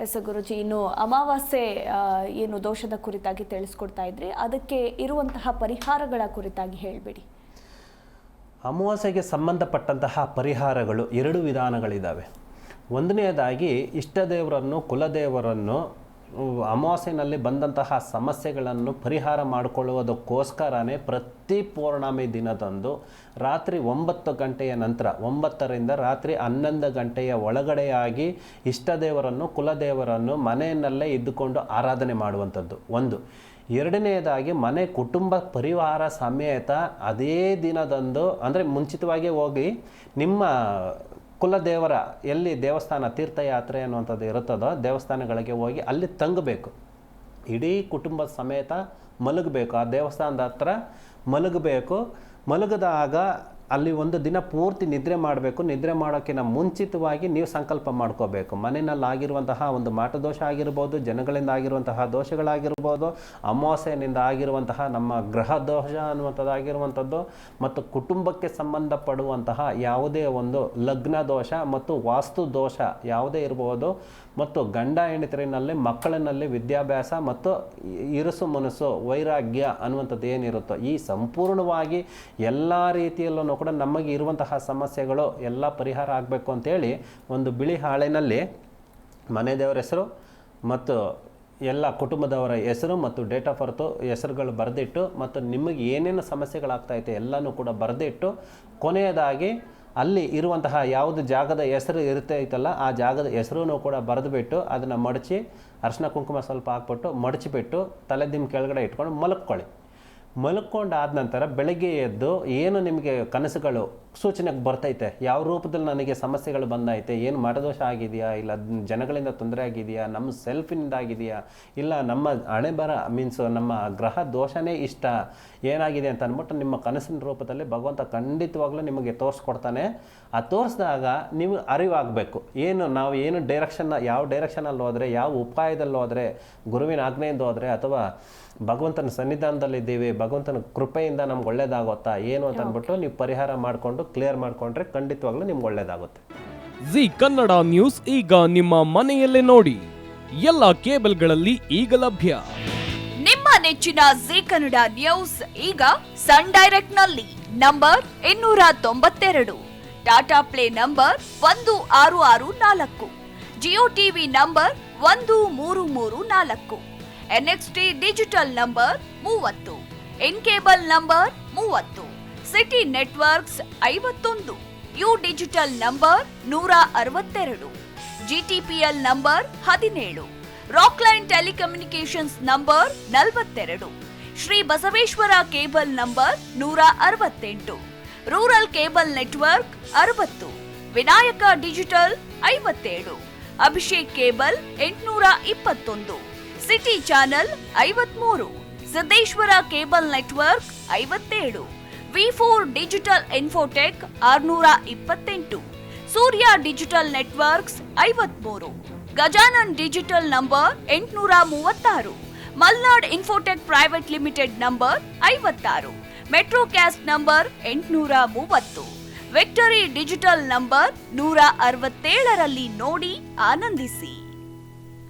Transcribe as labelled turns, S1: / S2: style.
S1: S ಗುರುಜಿ, ಇನ್ನು ಅಮಾವಾಸ್ಯೆ ಏನು ದೋಷದ ಕುರಿತಾಗಿ ತಿಳಿಸ್ಕೊಡ್ತಾ ಇದ್ರಿ, ಅದಕ್ಕೆ ಇರುವಂತಹ ಪರಿಹಾರಗಳ ಕುರಿತಾಗಿ ಹೇಳಿಬಿಡಿ.
S2: ಅಮಾವಾಸ್ಯೆಗೆ ಸಂಬಂಧಪಟ್ಟಂತಹ ಪರಿಹಾರಗಳು 2 ವಿಧಾನಗಳಿದ್ದಾವೆ. ಒಂದನೆಯದಾಗಿ ಇಷ್ಟದೇವರನ್ನು, ಕುಲದೇವರನ್ನು ಅಮಾವಾಸ್ಯೆಯಲ್ಲಿ ಬಂದಂತಹ ಸಮಸ್ಯೆಗಳನ್ನು ಪರಿಹಾರ ಮಾಡಿಕೊಳ್ಳುವುದಕ್ಕೋಸ್ಕರನೇ ಪ್ರತಿ ಪೌರ್ಣಮಿ ದಿನದಂದು ರಾತ್ರಿ 9 ಗಂಟೆಯ ನಂತರ 9ರಿಂದ ರಾತ್ರಿ 11 ಗಂಟೆಯ ಒಳಗಡೆಯಾಗಿ ಇಷ್ಟದೇವರನ್ನು, ಕುಲದೇವರನ್ನು ಮನೆಯಲ್ಲೇ ಇದ್ದುಕೊಂಡು ಆರಾಧನೆ ಮಾಡುವಂಥದ್ದು ಒಂದು. ಎರಡನೆಯದಾಗಿ ಮನೆ ಕುಟುಂಬ ಪರಿವಾರ ಸಮೇತ ಅದೇ ದಿನದಂದು, ಅಂದರೆ ಮುಂಚಿತವಾಗಿ ಹೋಗಿ ನಿಮ್ಮ ಕುಲದೇವರ ಎಲ್ಲಿ ದೇವಸ್ಥಾನ ತೀರ್ಥಯಾತ್ರೆ ಅನ್ನುವಂಥದ್ದು ಇರುತ್ತದೋ ದೇವಸ್ಥಾನಗಳಿಗೆ ಹೋಗಿ ಅಲ್ಲಿ ತಂಗಬೇಕು. ಇಡೀ ಕುಟುಂಬದ ಸಮೇತ ಮಲಗಬೇಕು, ಆ ದೇವಸ್ಥಾನದ ಹತ್ರ ಮಲಗಬೇಕು. ಮಲಗಿದಾಗ ಅಲ್ಲಿ ಒಂದು ದಿನ ಪೂರ್ತಿ ನಿದ್ರೆ ಮಾಡಬೇಕು. ನಿದ್ರೆ ಮಾಡೋಕ್ಕಿಂತ ಮುಂಚಿತವಾಗಿ ನೀವು ಸಂಕಲ್ಪ ಮಾಡ್ಕೋಬೇಕು. ಮನೆಯಲ್ಲಿ ಆಗಿರುವಂತಹ ಒಂದು ಮಾಟದೋಷ ಆಗಿರ್ಬೋದು, ಜನಗಳಿಂದ ಆಗಿರುವಂತಹ ದೋಷಗಳಾಗಿರ್ಬೋದು, ಅಮಾವಾಸ್ಯೆಯಿಂದ ಆಗಿರುವಂತಹ ನಮ್ಮ ಗ್ರಹ ದೋಷ ಅನ್ನುವಂಥದ್ದಾಗಿರುವಂಥದ್ದು, ಮತ್ತು ಕುಟುಂಬಕ್ಕೆ ಸಂಬಂಧಪಡುವಂತಹ ಯಾವುದೇ ಒಂದು ಲಗ್ನ ದೋಷ ಮತ್ತು ವಾಸ್ತು ದೋಷ ಯಾವುದೇ ಇರ್ಬೋದು, ಮತ್ತು ಗಂಡ ಹೆಂಡತಿನಲ್ಲಿ ಮಕ್ಕಳಿನಲ್ಲಿ ವಿದ್ಯಾಭ್ಯಾಸ ಮತ್ತು ಇರುಸು ಮನಸ್ಸು ವೈರಾಗ್ಯ ಅನ್ನುವಂಥದ್ದು ಏನಿರುತ್ತೋ ಈ ಸಂಪೂರ್ಣವಾಗಿ ಎಲ್ಲ ರೀತಿಯಲ್ಲೂ ಕೂಡ ನಮಗೆ ಇರುವಂತಹ ಸಮಸ್ಯೆಗಳು ಎಲ್ಲ ಪರಿಹಾರ ಆಗಬೇಕು ಅಂತೇಳಿ ಒಂದು ಬಿಳಿ ಹಾಳೆನಲ್ಲಿ ಮನೆ ದೇವರ ಹೆಸರು ಮತ್ತು ಎಲ್ಲ ಕುಟುಂಬದವರ ಹೆಸರು ಮತ್ತು ಡೇಟ್ ಆಫ್ ಬರ್ತು ಹೆಸರುಗಳು ಬರೆದಿಟ್ಟು, ಮತ್ತು ನಿಮಗೆ ಏನೇನು ಸಮಸ್ಯೆಗಳಾಗ್ತಾಯಿದೆ ಎಲ್ಲನೂ ಕೂಡ ಬರೆದಿಟ್ಟು, ಕೊನೆಯದಾಗಿ ಅಲ್ಲಿ ಇರುವಂತಹ ಯಾವುದು ಜಾಗದ ಹೆಸರು ಇರ್ತೈತಲ್ಲ ಆ ಜಾಗದ ಹೆಸರೂ ಕೂಡ ಬರೆದುಬಿಟ್ಟು ಅದನ್ನು ಮಡಚಿ ಅರಿಶಿನ ಕುಂಕುಮ ಸ್ವಲ್ಪ ಹಾಕ್ಬಿಟ್ಟು ಮಡಚಿಬಿಟ್ಟು ತಲೆ ದಿಮ್ಮ ಕೆಳಗಡೆ ಇಟ್ಕೊಂಡು ಮಲಕ್ಕೊಳ್ಳಿ. ಮಲ್ಕೊಂಡಾದ ನಂತರ ಬೆಳಗ್ಗೆ ಎದ್ದು ಏನು ನಿಮಗೆ ಕನಸುಗಳು ಸೂಚನೆಗೆ ಬರ್ತೈತೆ, ಯಾವ ರೂಪದಲ್ಲಿ ನನಗೆ ಸಮಸ್ಯೆಗಳು ಬಂದೈತೆ, ಏನು ಮಠದೋಷ ಆಗಿದೆಯಾ, ಇಲ್ಲ ಜನಗಳಿಂದ ತೊಂದರೆ ಆಗಿದೆಯಾ, ನಮ್ಮ ಸೆಲ್ಫಿನಿಂದ ಆಗಿದೆಯಾ, ಇಲ್ಲ ನಮ್ಮ ಹಣೆ ಬರ ನಮ್ಮ ಗ್ರಹ ದೋಷನೇ ಇಷ್ಟ ಏನಾಗಿದೆ ಅಂತ ಅಂದ್ಬಿಟ್ಟು ನಿಮ್ಮ ಕನಸಿನ ರೂಪದಲ್ಲಿ ಭಗವಂತ ಖಂಡಿತವಾಗ್ಲೂ ನಿಮಗೆ ತೋರಿಸ್ಕೊಡ್ತಾನೆ. ಆ ತೋರಿಸಿದಾಗ ನೀವು ಅರಿವಾಗಬೇಕು, ನಾವು ಏನು ಯಾವ ಡೈರೆಕ್ಷನಲ್ಲಿ ಹೋದರೆ, ಯಾವ ಉಪಾಯದಲ್ಲಿ ಹೋದರೆ, ಗುರುವಿನ ಆಜ್ಞೆಯಿಂದ ಹೋದರೆ ಅಥವಾ ಭಗವಂತನ ಸನ್ನಿಧಾನದಲ್ಲಿದ್ದೀವಿ, ಭಗವಂತನ ಕೃಪೆಯಿಂದ ನಮ್ಗೆ ಒಳ್ಳೇದಾಗುತ್ತಾ ಏನು ಅಂತ ಅಂದ್ಬಿಟ್ಟು ನೀವು ಪರಿಹಾರ ಮಾಡಿಕೊಂಡು ಕ್ಲಿಯರ್ ಮಾಡಿಕೊಂಡ್ರೆ ಖಂಡಿತವಾಗ್ಲೂ ನಿಮ್ಗೆ ಒಳ್ಳೇದಾಗುತ್ತೆ.
S3: ಜಿ ಕನ್ನಡ ನ್ಯೂಸ್ ಈಗ ನಿಮ್ಮ ಮನೆಯಲ್ಲೇ ನೋಡಿ, ಎಲ್ಲ ಕೇಬಲ್ಗಳಲ್ಲಿ ಈಗ ಲಭ್ಯ.
S4: ನಿಮ್ಮ ನೆಚ್ಚಿನ ಜಿ ಕನ್ನಡ ನ್ಯೂಸ್ ಈಗ ಸನ್ ಡೈರೆಕ್ಟ್ ನಲ್ಲಿ number 292, Tata play number 1664, Jio TV number 1334, NXT digital number 30, in cable number 30, city networks 51, U digital number 162, GTPL number 17, Rockline telecommunications number 42, Shri Basaveshwara cable number 168, rural cable network 60, Vinayaka digital 57, Abhishek cable 821, city channel 53, Siddeshwara cable network 57, V4 digital Infotech 628, Surya digital networks 53, Gajanan digital number 836, Malnad infotech private limited number 56, metrocast number 830, victory digital number 167ರಲ್ಲಿ ನೋಡಿ ಆನಂದಿಸಿ.